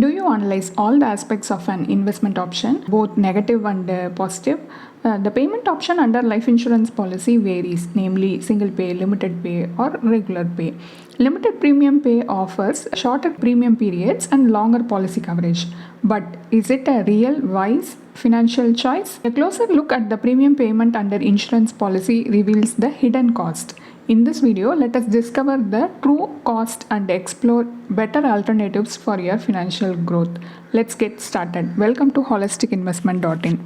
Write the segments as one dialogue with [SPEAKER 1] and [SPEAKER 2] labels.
[SPEAKER 1] Do you analyze all the aspects of an investment option, both negative and positive? The payment option under life insurance policy varies, namely single pay, limited pay, or regular pay. Limited premium pay offers shorter premium periods and longer policy coverage. But is it a real wise financial choice? A closer look at the premium payment under insurance policy reveals the hidden cost. In this video, let us discover the true cost and explore better alternatives for your financial growth. Let's get started. Welcome to holisticinvestment.in.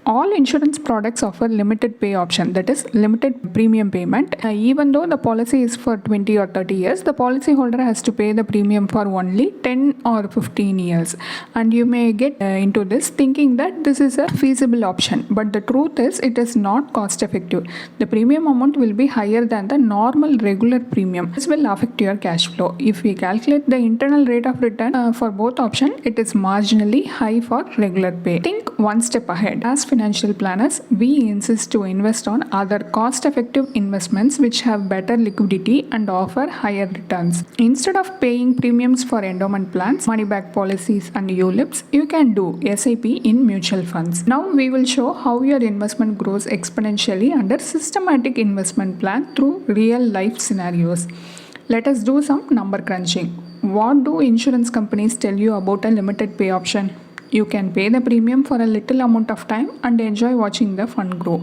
[SPEAKER 1] All insurance products offer limited pay option, that is limited premium payment. Even though the policy is for 20 or 30 years, the policyholder has to pay the premium for only 10 or 15 years. And you may get into this thinking that this is a feasible option, but the truth is it is not cost effective. The premium amount will be higher than the normal regular premium. This will affect your cash flow. If we calculate the internal rate of return for both options, it is marginally high for regular pay. Think one step ahead. As financial planners, we insist to invest on other cost-effective investments which have better liquidity and offer higher returns. Instead of paying premiums for endowment plans, money-back policies and ULIPs, you can do SIP in mutual funds. Now we will show how your investment grows exponentially under systematic investment plan through real-life scenarios. Let us do some number crunching. What do insurance companies tell you about a limited pay option? You can pay the premium for a little amount of time and enjoy watching the fund grow.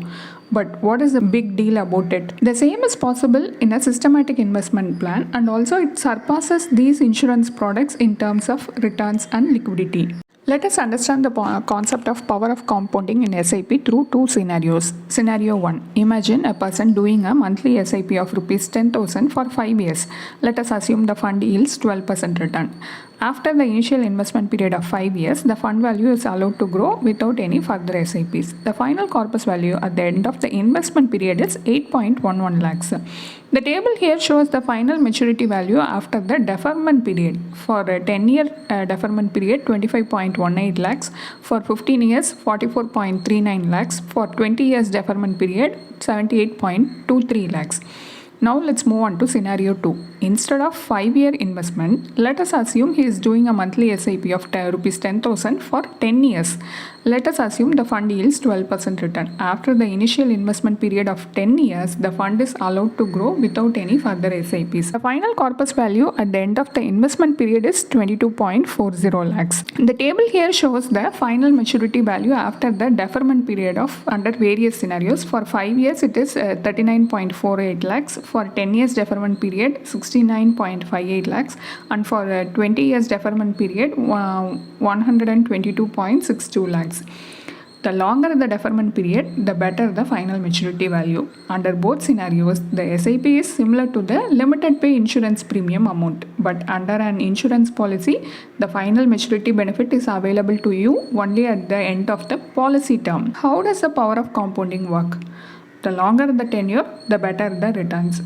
[SPEAKER 1] But what is the big deal about it? The same is possible in a systematic investment plan, and also it surpasses these insurance products in terms of returns and liquidity. Let us understand the concept of power of compounding in SIP through two scenarios. Scenario 1. Imagine a person doing a monthly SIP of Rs 10,000 for 5 years. Let us assume the fund yields 12% return. After the initial investment period of 5 years, the fund value is allowed to grow without any further SIPs. The final corpus value at the end of the investment period is 8.11 lakhs. The table here shows the final maturity value after the deferment period. For a 10-year deferment period, 25.18 lakhs. For 15 years, 44.39 lakhs. For 20 years deferment period, 78.23 lakhs. Now let's move on to scenario 2. Instead of 5-year investment, let us assume he is doing a monthly SIP of Rs 10,000 for 10 years. Let us assume the fund yields 12% return. After the initial investment period of 10 years, the fund is allowed to grow without any further SIPs. The final corpus value at the end of the investment period is 22.40 lakhs. The table here shows the final maturity value after the deferment period of under various scenarios. For 5 years, it is 39.48 lakhs. For 10 years deferment period, 69.58 lakhs. And for 20 years deferment period, 122.62 lakhs. The longer the deferment period, the better the final maturity value. Under both scenarios, the SIP is similar to the limited pay insurance premium amount. But under an insurance policy, the final maturity benefit is available to you only at the end of the policy term. How does the power of compounding work? The longer the tenure, the better the returns.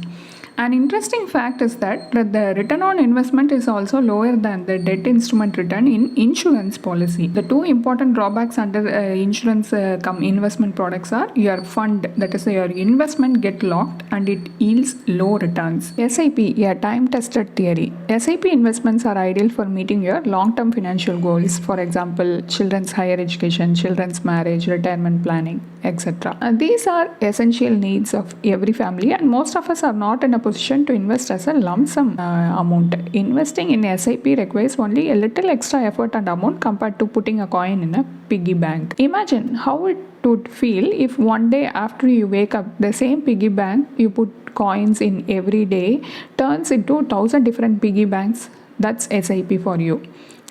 [SPEAKER 1] An interesting fact is that the return on investment is also lower than the debt instrument return in insurance policy. The two important drawbacks under insurance investment products are your fund, that is your investment, get locked and it yields low returns. SIP, a time-tested theory. SIP investments are ideal for meeting your long-term financial goals. For example, children's higher education, children's marriage, retirement planning, etc. These are essential needs of every family, and most of us are not in a position to invest as a lump sum amount. Investing in SIP requires only a little extra effort and amount compared to putting a coin in a piggy bank. Imagine how it would feel if one day after you wake up, the same piggy bank you put coins in every day turns into 1,000 different piggy banks. That's SIP for you.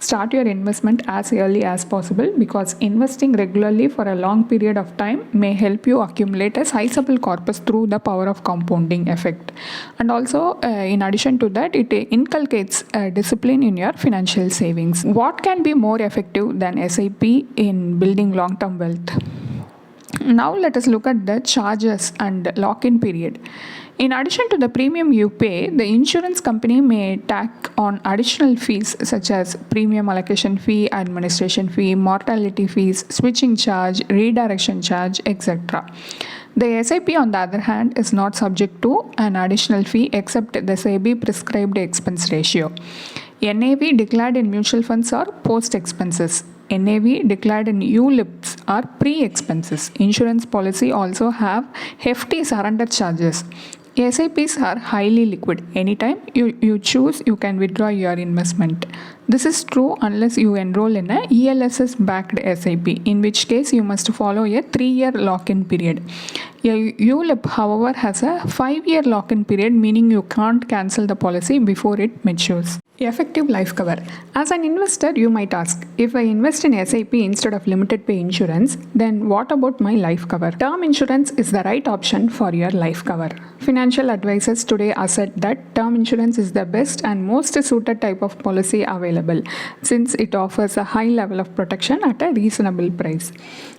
[SPEAKER 1] Start your investment as early as possible, because investing regularly for a long period of time may help you accumulate a sizable corpus through the power of compounding effect. And also, in addition to that, it inculcates discipline in your financial savings. What can be more effective than SIP in building long-term wealth? Now let us look at the charges and lock-in period. In addition to the premium you pay, the insurance company may tack on additional fees such as premium allocation fee, administration fee, mortality fees, switching charge, redirection charge, etc. The SIP, on the other hand, is not subject to an additional fee except the SEBI prescribed expense ratio. NAV declared in mutual funds are post expenses. NAV declared in ULIPs are pre-expenses. Insurance policy also have hefty surrender charges. SIPs are highly liquid. Anytime you choose, you can withdraw your investment. This is true unless you enroll in a ELSS backed SIP, in which case you must follow a 3-year lock-in period. A ULIP, however, has a 5-year lock-in period, meaning you can't cancel the policy before it matures. Effective life cover. As an investor, you might ask, if I invest in SIP instead of limited pay insurance, then what about my life cover? Term insurance is the right option for your life cover. Financial advisors today assert that term insurance is the best and most suited type of policy available, since it offers a high level of protection at a reasonable price.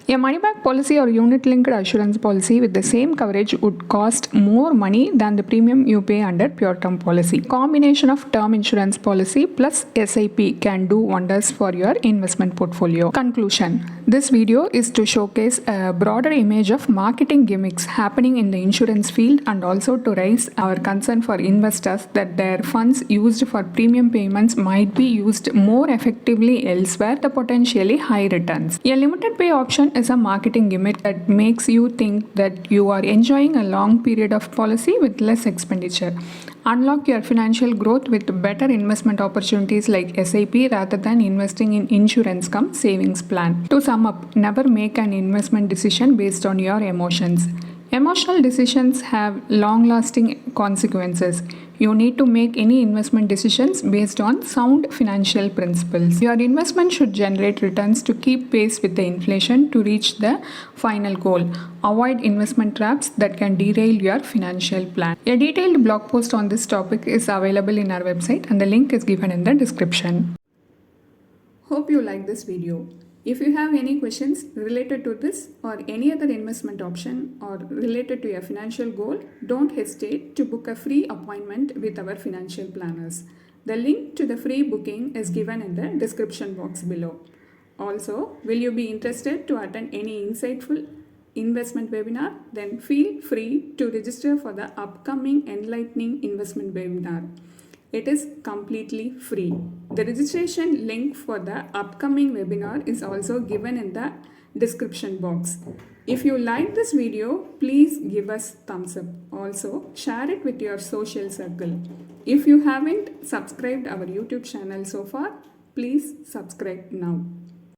[SPEAKER 1] A money back policy or unit linked assurance policy with the same coverage would cost more money than the premium you pay under pure term policy. Combination of term insurance policy plus SIP can do wonders for your investment portfolio. Conclusion. This video is to showcase a broader image of marketing gimmicks happening in the insurance field, and also to raise our concern for investors that their funds used for premium payments might be used more effectively elsewhere to potentially high returns. A limited pay option is a marketing gimmick that makes you think that you are enjoying a long period of policy with less expenditure. Unlock your financial growth with better investment opportunities like SIP rather than investing in insurance cum savings plan. To sum up, never make an investment decision based on your emotions. Emotional decisions have long-lasting consequences. You need to make any investment decisions based on sound financial principles. Your investment should generate returns to keep pace with the inflation to reach the final goal. Avoid investment traps that can derail your financial plan. A detailed blog post on this topic is available in our website, and the link is given in the description. Hope you like this video. If you have any questions related to this or any other investment option or related to your financial goal, don't hesitate to book a free appointment with our financial planners. The link to the free booking is given in the description box below. Also, will you be interested to attend any insightful investment webinar? Then feel free to register for the upcoming enlightening investment webinar. It is completely free. The registration link for the upcoming webinar is also given in the description box. If you like this video, please give us thumbs up. Also, share it with your social circle. If you haven't subscribed our YouTube channel so far, please subscribe now.